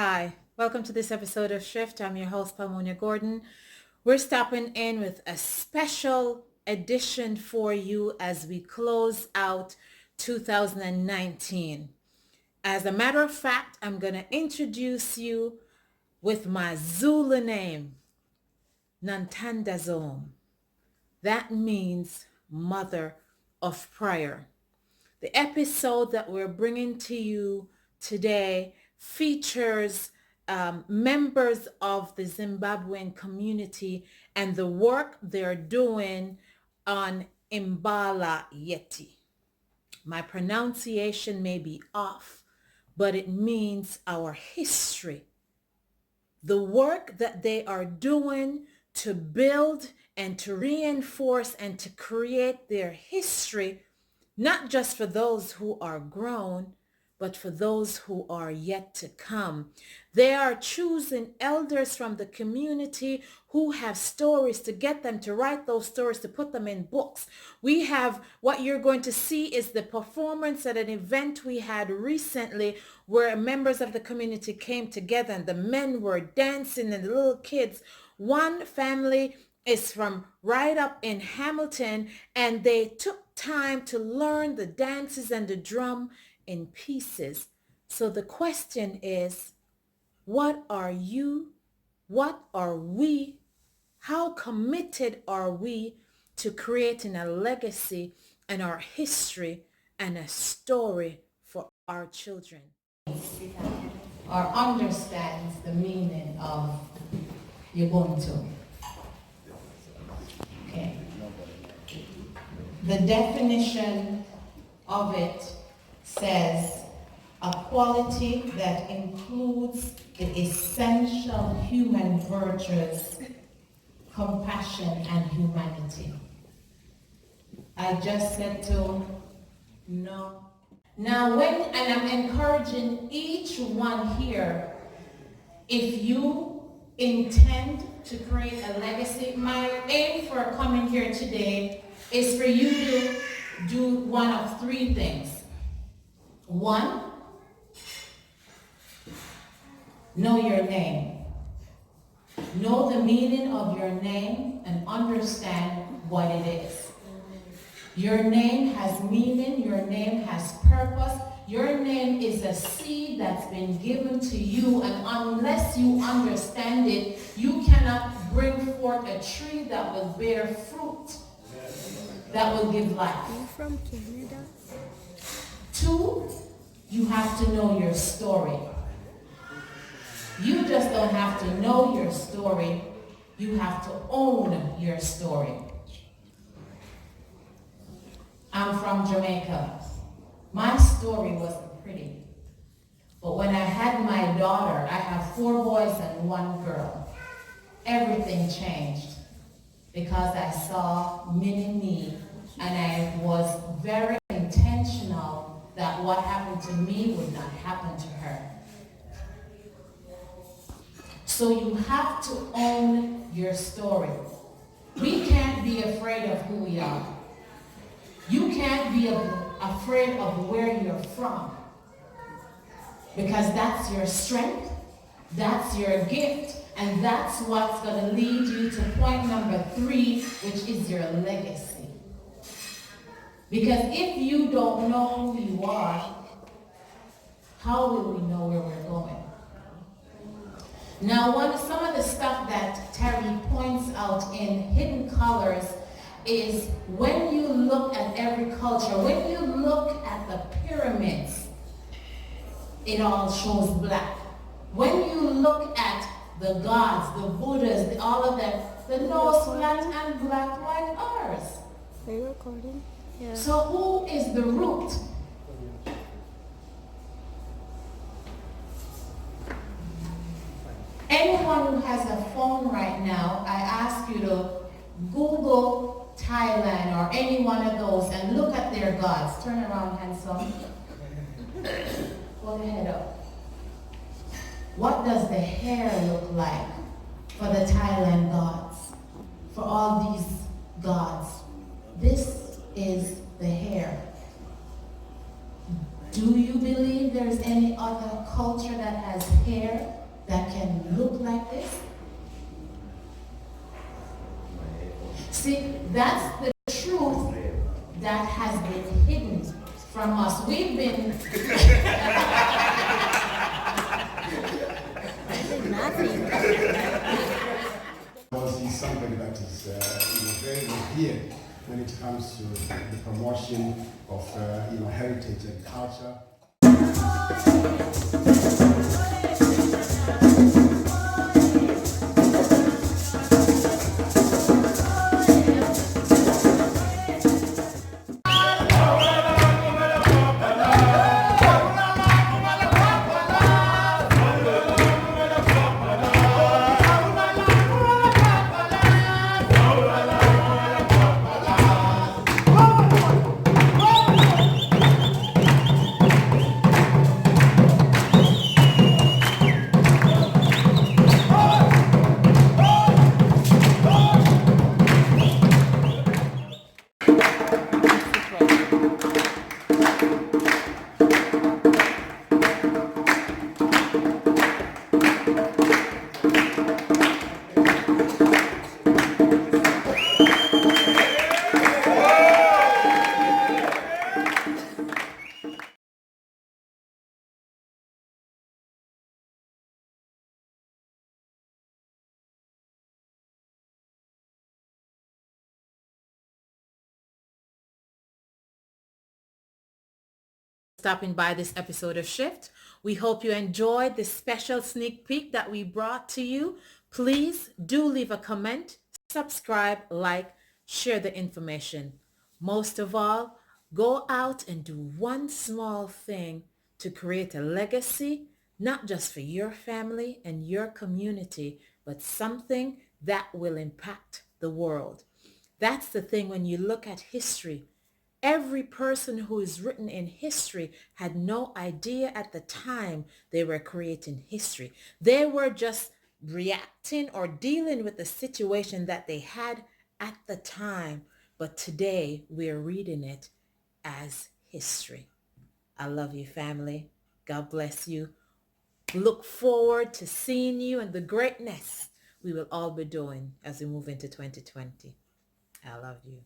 Hi, welcome to this episode of S.H.I.F.T. I'm your host, Palmonia Gordon. We're stopping in with a special edition for you as we close out 2019. As a matter of fact, I'm going to introduce you with my Zula name, Nomthandazo. That means mother of prayer. The episode that we're bringing to you today features members of the Zimbabwean community and the work they're doing on Imbali Yethu. My pronunciation may be off, but it means our history. The work that they are doing to build and to reinforce and to create their history, not just for those who are grown, but for those who are yet to come. They are choosing elders from the community who have stories to get them to write those stories, to put them in books. We have, what you're going to see is the performance at an event we had recently where members of the community came together and the men were dancing and the little kids. One family is from right up in Hamilton, and they took time to learn the dances and the drum in pieces. So the question is, what are you? What are we? How committed are we to creating a legacy and our history and a story for our children? Or understands the meaning of Ubuntu. Okay. The definition of it says a quality that includes the essential human virtues, compassion and humanity. I just said to no. Now and I'm encouraging each one here, if you intend to create a legacy, my aim for coming here today is for you to do one of three things. One, know your name. Know the meaning of your name and understand what it is. Your name has meaning, your name has purpose. Your name is a seed that's been given to you, and unless you understand it, you cannot bring forth a tree that will bear fruit, that will give life. Are you from Canada? Two, you have to know your story. You just don't have to know your story, you have to own your story. I'm from Jamaica. My story wasn't pretty. But when I had my daughter, I have 4 boys and 1 girl, everything changed because I saw mini-me, and I was very intentional that what happened to me would not happen to her. So you have to own your story. We can't be afraid of who we are. You can't be afraid of where you're from, because that's your strength, that's your gift, and that's what's going to lead you to point number 3, which is your legacy. Because if you don't know who you are, how will we know where we're going? Now, some of the stuff that Terry points out in Hidden Colors is when you look at every culture, when you look at the pyramids, it all shows black. When you look at the gods, the Buddhas, all of them, the nose flat and black like ours. Are you recording? Yeah. So who is the root? Anyone who has a phone right now, I ask you to Google Thailand or any one of those and look at their gods. Turn around, handsome. Hold your head up. What does the hair look like for the Thailand gods? For all these gods. This is the hair. Do you believe there's any other culture that has hair that can look like this? See, that's the truth that has been hidden from us. We've been Nothing. Because he's somebody that is very revered when it comes to the promotion of heritage and culture. stopping by this episode of Shift. We hope you enjoyed this special sneak peek that we brought to you. Please do leave a comment, subscribe, like, share the information. Most of all, go out and do one small thing to create a legacy, not just for your family and your community, but something that will impact the world. That's the thing when you look at history. Every person who is written in history had no idea at the time they were creating history. They were just reacting or dealing with the situation that they had at the time. But today we're reading it as history. I love you, family. God bless you. Look forward to seeing you and the greatness we will all be doing as we move into 2020. I love you.